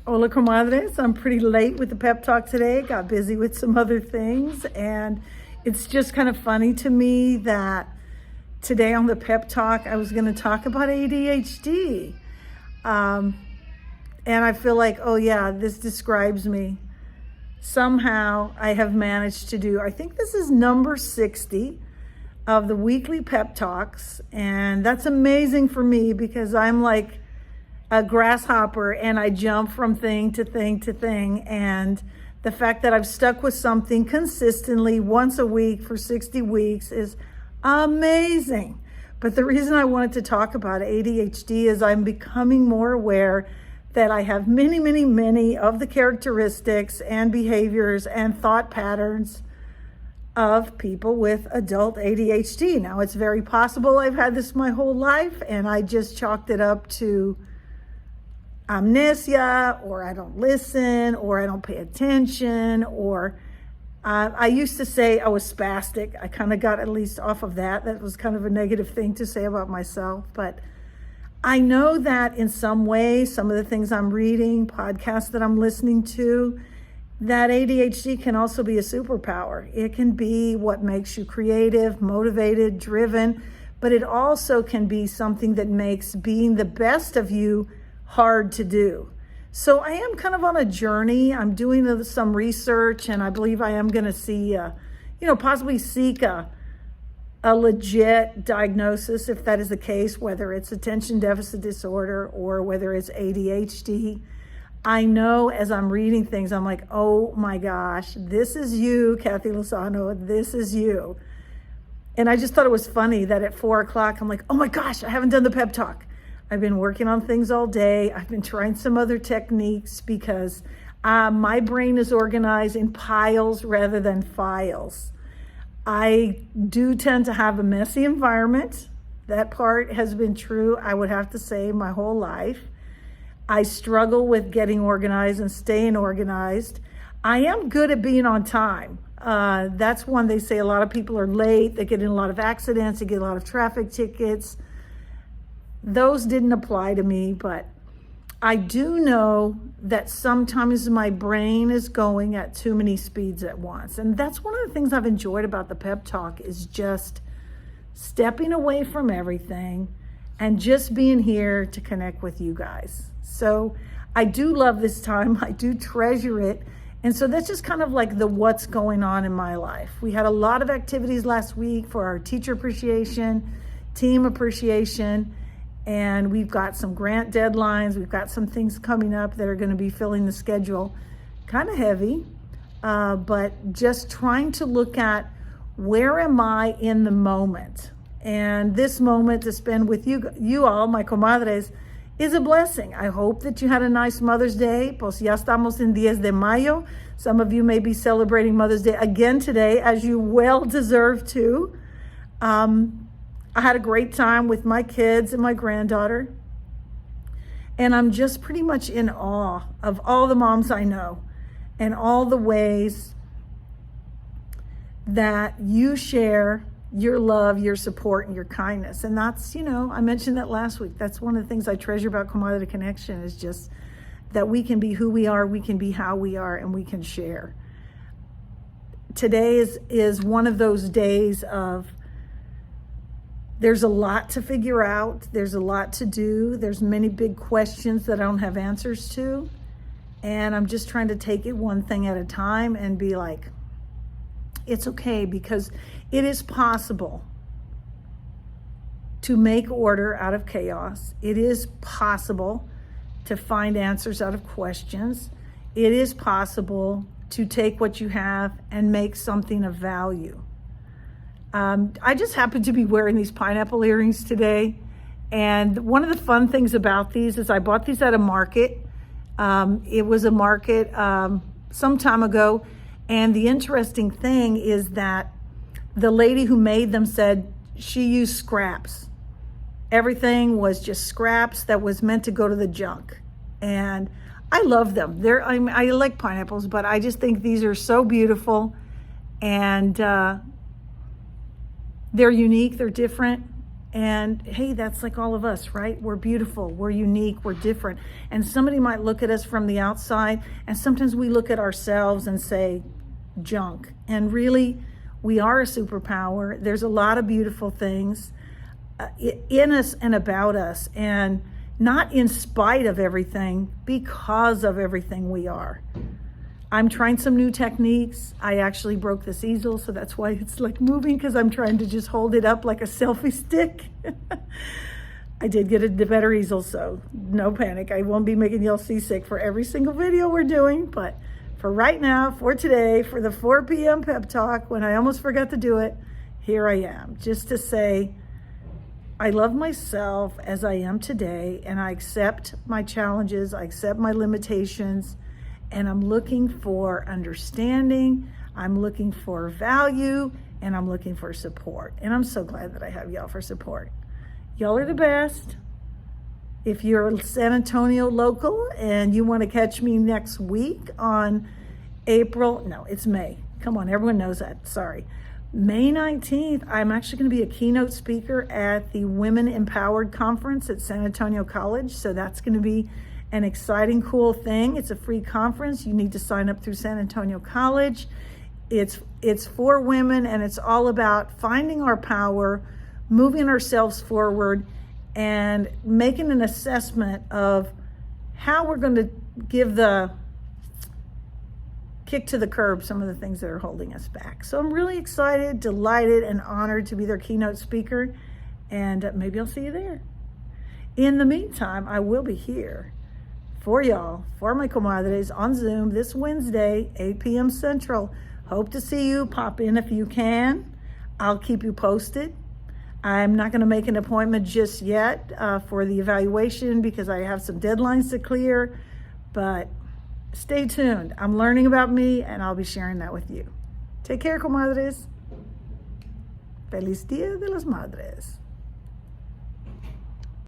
Hola, comadres. I'm pretty late with the pep talk today. Got busy with some other things. And it's just kind of funny to me that today on the pep talk, I was going to talk about ADHD. And I feel like, oh, yeah, this describes me. Somehow I have managed to do, I think this is number 60 of the weekly pep talks. And that's amazing for me because I'm like a grasshopper and I jump from thing to thing to thing. And the fact that I've stuck with something consistently once a week for 60 weeks is amazing. But the reason I wanted to talk about ADHD is I'm becoming more aware that I have many of the characteristics and behaviors and thought patterns of people with adult ADHD. Now, it's very possible I've had this my whole life and I just chalked it up to amnesia, or I don't listen, or I don't pay attention, or I used to say I was spastic. I kind of got at least off of that. That was kind of a negative thing to say about myself. But I know that in some ways, some of the things I'm reading, podcasts that I'm listening to, that ADHD can also be a superpower. It can be what makes you creative, motivated, driven, but it also can be something that makes being the best of you hard to do. So I am kind of on a journey. I'm doing some research, and I believe I am going to see, possibly seek a legit diagnosis if that is the case, whether it's attention deficit disorder or whether it's ADHD. I know as I'm reading things, I'm like, oh my gosh, this is you, Kathy Lozano, this is you. And I just thought it was funny that at 4:00, I'm like, oh my gosh, I haven't done the pep talk. I've been working on things all day. I've been trying some other techniques because my brain is organized in piles rather than files. I do tend to have a messy environment. That part has been true, I would have to say, my whole life. I struggle with getting organized and staying organized. I am good at being on time. That's one they say a lot of people are late. They get in a lot of accidents. They get a lot of traffic tickets. Those didn't apply to me, but I do know that sometimes my brain is going at too many speeds at once. And that's one of the things I've enjoyed about the pep talk is just stepping away from everything and just being here to connect with you guys. So I do love this time. I do treasure it. And so that's just kind of like the what's going on in my life. We had a lot of activities last week for our teacher appreciation, team appreciation, and we've got some grant deadlines. We've got some things coming up that are going to be filling the schedule kind of heavy, but just trying to look at where am I in the moment. And this moment to spend with you all, my comadres, is a blessing. I hope that you had a nice Mother's Day. Pues ya estamos en 10 de mayo. Some of you may be celebrating Mother's Day again today, as you well deserve to. I had a great time with my kids and my granddaughter. And I'm just pretty much in awe of all the moms I know and all the ways that you share your love, your support, and your kindness. And that's, I mentioned that last week. That's one of the things I treasure about Comadre Connection is just that we can be who we are, we can be how we are, and we can share. Today is one of those days of there's a lot to figure out. There's a lot to do. There's many big questions that I don't have answers to. And I'm just trying to take it one thing at a time and be like, it's okay, because it is possible to make order out of chaos. It is possible to find answers out of questions. It is possible to take what you have and make something of value. I just happen to be wearing these pineapple earrings today. And one of the fun things about these is I bought these at a market. It was a market some time ago. And the interesting thing is that the lady who made them said she used scraps. Everything was just scraps that was meant to go to the junk. And I love them. I like pineapples, but I just think these are so beautiful. And they're unique, they're different. And hey, that's like all of us, right? We're beautiful, we're unique, we're different. And somebody might look at us from the outside, and sometimes we look at ourselves and say, junk. And really, we are a superpower. There's a lot of beautiful things in us and about us, and not in spite of everything, because of everything we are. I'm trying some new techniques. I actually broke this easel, so that's why it's like moving, because I'm trying to just hold it up like a selfie stick. I did get a better easel, so no panic. I won't be making y'all seasick for every single video we're doing, but for right now, for today, for the 4 p.m. pep talk, when I almost forgot to do it, here I am, just to say, I love myself as I am today, and I accept my challenges, I accept my limitations, and I'm looking for understanding, I'm looking for value, and I'm looking for support. And I'm so glad that I have y'all for support. Y'all are the best. If you're San Antonio local and you want to catch me next week on it's May. Come on, everyone knows that, sorry. May 19th, I'm actually going to be a keynote speaker at the Women Empowered Conference at San Antonio College. So that's going to be an exciting, cool thing. It's a free conference. You need to sign up through San Antonio College. It's for women, and it's all about finding our power, moving ourselves forward, and making an assessment of how we're going to give the kick to the curb some of the things that are holding us back. So I'm really excited, delighted, and honored to be their keynote speaker, and maybe I'll see you there. In the meantime, I will be here for y'all, for my comadres, on Zoom this Wednesday, 8 p.m. Central. Hope to see you. Pop in if you can. I'll keep you posted. I'm not going to make an appointment just yet for the evaluation, because I have some deadlines to clear, but stay tuned. I'm learning about me, and I'll be sharing that with you. Take care, comadres. Feliz Dia de las Madres.